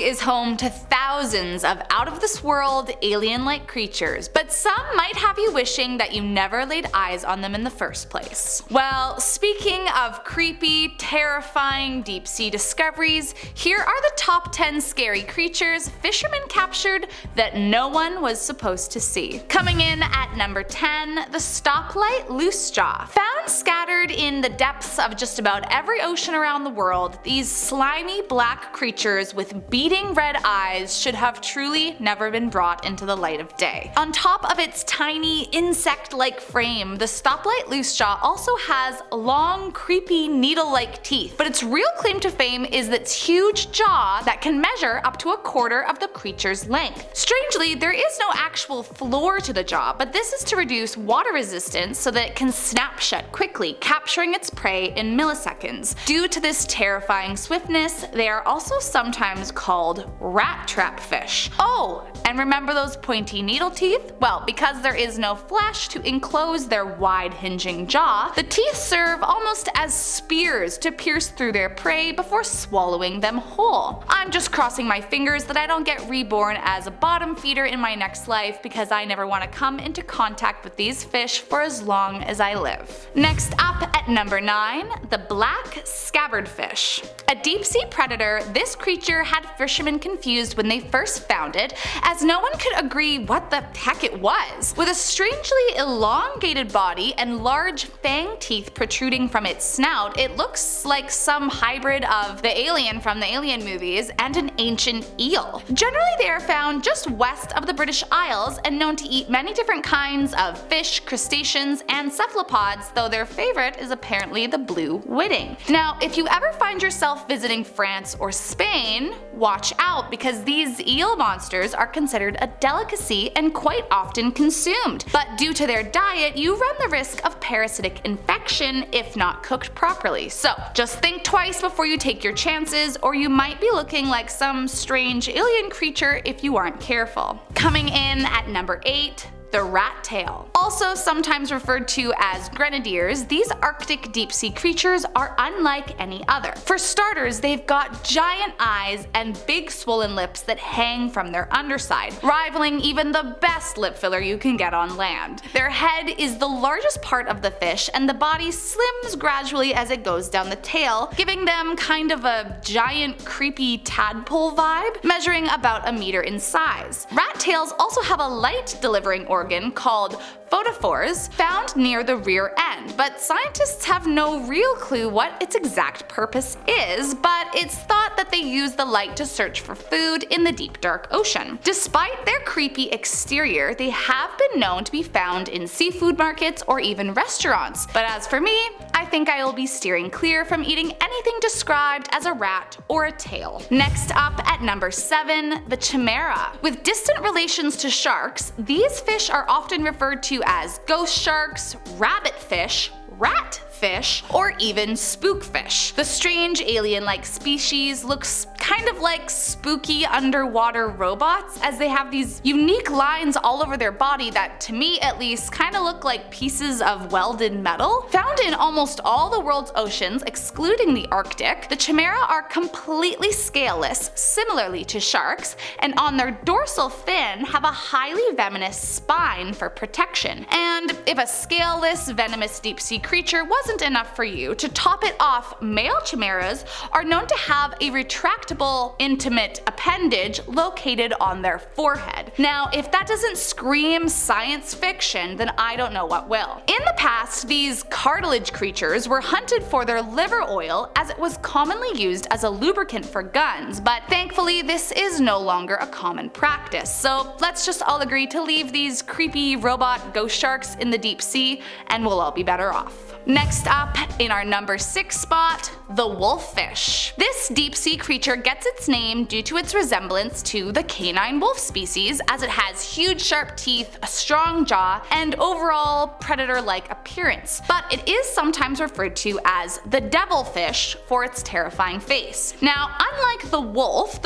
is home to thousands of out-of-this-world, alien-like creatures, but some might have you wishing that you never laid eyes on them in the first place. Well, speaking of creepy, terrifying deep-sea discoveries, here are the top 10 scary creatures Fisherman captured that no one was supposed to see. Coming in at number 10, the Stoplight Loosejaw. Found scattered in the depths of just about every ocean around the world, these slimy black creatures with beating red eyes should have truly never been brought into the light of day. On top of its tiny insect-like frame, the Stoplight Loosejaw also has long, creepy, needle-like teeth, but its real claim to fame is its huge jaw that can measure up to a quarter of the creature's length. Strangely, there is no actual floor to the jaw, but this is to reduce water resistance so that it can snap shut quickly, capturing its prey in milliseconds. Due to this terrifying swiftness, they are also sometimes called rat trap fish. Oh, and remember those pointy needle teeth? Well, because there is no flesh to enclose their wide hinging jaw, the teeth serve almost as spears to pierce through their prey before swallowing them whole. I'm just crossing my fingers that I don't get reborn as a bottom feeder in my next life, because I never want to come into contact with these fish for as long as I live. Next up at number 9, the black Scabbardfish. A deep-sea predator, this creature had fishermen confused when they first found it, as no one could agree what the heck it was. With a strangely elongated body and large fang teeth protruding from its snout, it looks like some hybrid of the alien from the Alien movies and an ancient eel. Generally, they are found just west of the British Isles and known to eat many different kinds of fish, crustaceans, and cephalopods, though their favorite is apparently the blue whiting. Now, if you ever find yourself visiting France or Spain, watch out, because these eel monsters are considered a delicacy and quite often consumed. But due to their diet, you run the risk of parasitic infection if not cooked properly. So just think twice before you take your chances, or you might be looking like some strange alien creature if you aren't careful. Coming in at number 8, the Rattail. Also sometimes referred to as grenadiers, these Arctic deep-sea creatures are unlike any other. For starters, they've got giant eyes and big swollen lips that hang from their underside, rivaling even the best lip filler you can get on land. Their head is the largest part of the fish, and the body slims gradually as it goes down the tail, giving them kind of a giant creepy tadpole vibe, measuring about a meter in size. Rat tails also have a light delivering organ called photophores found near the rear end, but scientists have no real clue what its exact purpose is, but it's thought that they use the light to search for food in the deep dark ocean. Despite their creepy exterior, they have been known to be found in seafood markets or even restaurants, but as for me, I think I will be steering clear from eating anything described as a rat or a tail. Next up at number 7, the Chimaera. With distant relations to sharks, these fish are often referred to as ghost sharks, rabbitfish, ratfish, or even spookfish. The strange alien-like species looks kind of like spooky underwater robots, as they have these unique lines all over their body that, to me at least, kind of look like pieces of welded metal. Found in almost all the world's oceans, excluding the Arctic, the Chimaera are completely scaleless, similarly to sharks, and on their dorsal fin have a highly venomous spine for protection. And if a scaleless, venomous deep-sea creature wasn't enough for you, to top it off, male chimeras are known to have a retractable, intimate appendage located on their forehead. Now, if that doesn't scream science fiction, then I don't know what will. In the past, these cartilage creatures were hunted for their liver oil, as it was commonly used as a lubricant for guns, but thankfully this is no longer a common practice. So let's just all agree to leave these creepy robot ghost sharks in the deep sea, and we'll all be better off. Next up, in our number 6 spot, the wolffish. This deep-sea creature gets its name due to its resemblance to the canine wolf species, as it has huge sharp teeth, a strong jaw, and overall predator-like appearance. But it is sometimes referred to as the devilfish for its terrifying face. Now, unlike the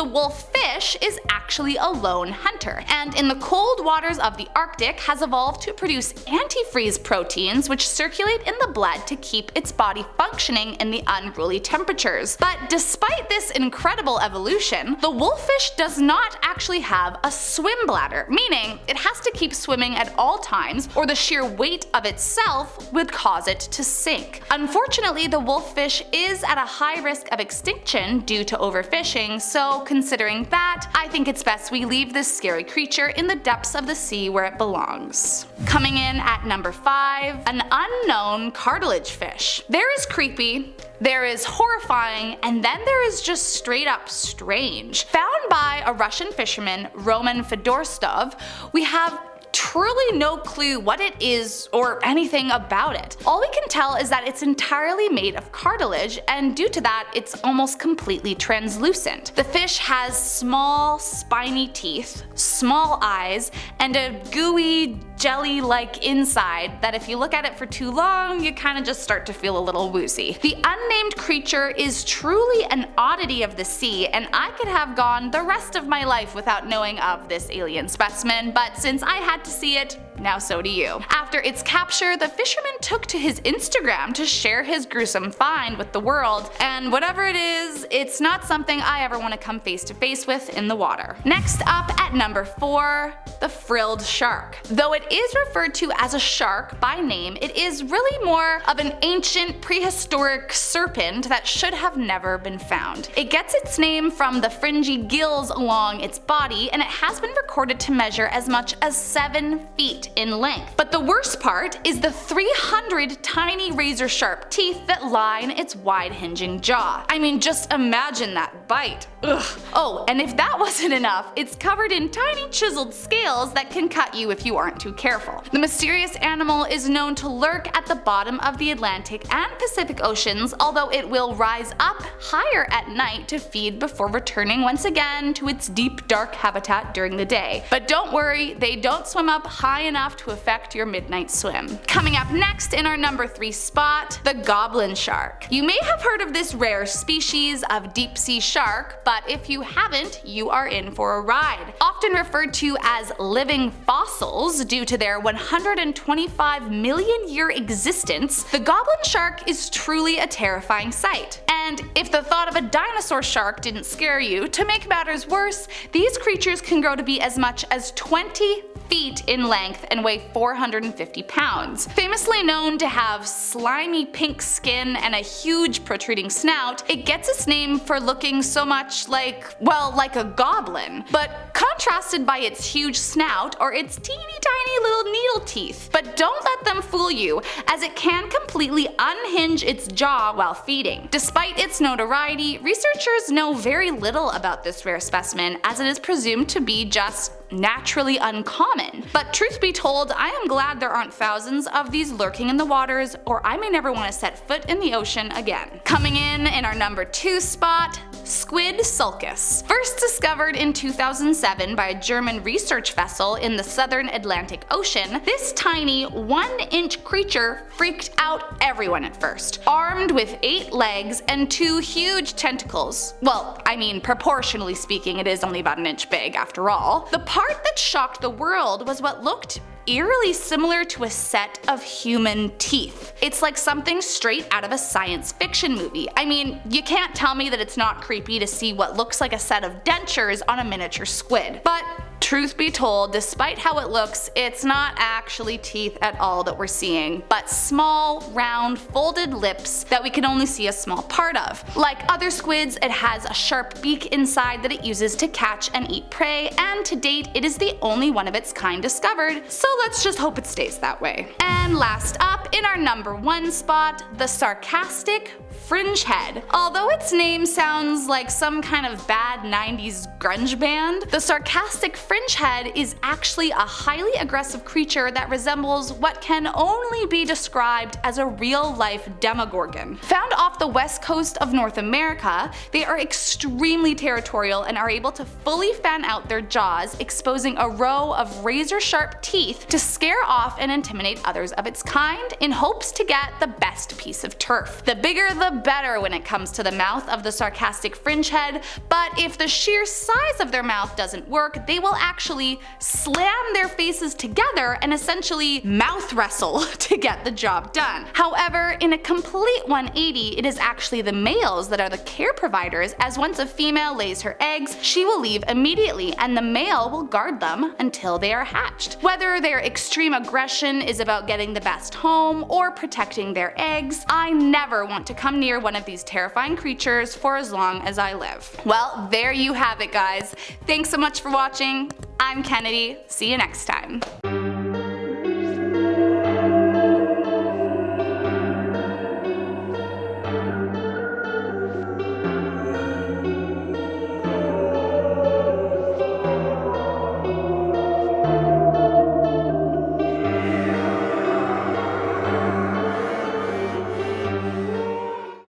wolffish is actually a lone hunter, and in the cold waters of the Arctic has evolved to produce antifreeze proteins which circulate in the blood to keep its body functioning in the unruly temperatures. But despite this incredible incredible evolution, the wolffish does not actually have a swim bladder, meaning it has to keep swimming at all times or the sheer weight of itself would cause it to sink. Unfortunately, the wolffish is at a high risk of extinction due to overfishing, so considering that, I think it's best we leave this scary creature in the depths of the sea where it belongs. Coming in at number 5, an unknown cartilage fish. There is creepy, there is horrifying, and then there is just straight up strange. Found by a Russian fisherman, Roman Fedorstov, we have truly no clue what it is or anything about it. All we can tell is that it's entirely made of cartilage, and due to that, it's almost completely translucent. The fish has small, spiny teeth, small eyes, and a gooey, jelly-like inside that if you look at it for too long, you kinda just start to feel a little woozy. The unnamed creature is truly an oddity of the sea, and I could have gone the rest of my life without knowing of this alien specimen, but since I had to see it, now so do you. After its capture, the fisherman took to his Instagram to share his gruesome find with the world, and whatever it is, it's not something I ever want to come face to face with in the water. Next up at number 4, the frilled shark. Though it is referred to as a shark by name, it is really more of an ancient prehistoric serpent that should have never been found. It gets its name from the fringy gills along its body, and it has been recorded to measure as much as 7 feet in length. But the worst part is the 300 tiny razor sharp teeth that line its wide hinging jaw. I mean, just imagine that bite. Ugh. Oh, and if that wasn't enough, it's covered in tiny chiseled scales that can cut you if you aren't too careful. The mysterious animal is known to lurk at the bottom of the Atlantic and Pacific Oceans, although it will rise up higher at night to feed before returning once again to its deep dark habitat during the day. But don't worry, they don't swim up high enough to affect your midnight swim. Coming up next in our number 3 spot, the Goblin Shark. You may have heard of this rare species of deep sea shark, but if you haven't, you are in for a ride. Often referred to as living fossils due to their 125 million year existence, the Goblin Shark is truly a terrifying sight. And if the thought of a dinosaur shark didn't scare you, to make matters worse, these creatures can grow to be as much as 20 feet in length and weigh 450 pounds. Famously known to have slimy pink skin and a huge protruding snout, it gets its name for looking so much like, well, like a goblin, but contrasted by its huge snout or its teeny tiny little needle teeth. But don't let them fool you, as it can completely unhinge its jaw while feeding. Despite its notoriety, researchers know very little about this rare specimen, as it is presumed to be just naturally uncommon. But truth be told, I am glad there aren't thousands of these lurking in the waters, or I may never want to set foot in the ocean again. Coming in our number 2 spot, Squid Sulcus. First discovered in 2007 by a German research vessel in the southern Atlantic Ocean, this tiny 1-inch creature freaked out everyone at first. Armed with 8 legs and 2 huge tentacles. Well, I mean, proportionally speaking, it is only about an inch big after all. The part that shocked the world was what looked eerily similar to a set of human teeth. It's like something straight out of a science fiction movie. I mean, you can't tell me that it's not creepy to see what looks like a set of dentures on a miniature squid. But truth be told, despite how it looks, it's not actually teeth at all that we're seeing, but small, round, folded lips that we can only see a small part of. Like other squids, it has a sharp beak inside that it uses to catch and eat prey, and to date, it is the only one of its kind discovered, so let's just hope it stays that way. And last up, in our number 1 spot, the Sarcastic Fringehead. Although its name sounds like some kind of bad 90s grunge band, the Sarcastic Fringehead is actually a highly aggressive creature that resembles what can only be described as a real-life demogorgon. Found off the west coast of North America, they are extremely territorial and are able to fully fan out their jaws, exposing a row of razor-sharp teeth to scare off and intimidate others of its kind in hopes to get the best piece of turf. The bigger the better when it comes to the mouth of the Sarcastic Fringehead, but if the sheer size of their mouth doesn't work, they will actually slam their faces together and essentially mouth wrestle to get the job done. However, in a complete 180, it is actually the males that are the care providers, as once a female lays her eggs, she will leave immediately and the male will guard them until they are hatched. Whether their extreme aggression is about getting the best home or protecting their eggs, I never want to come near one of these terrifying creatures for as long as I live. Well, there you have it, guys. Thanks so much for watching. I'm Kennedy. See you next time.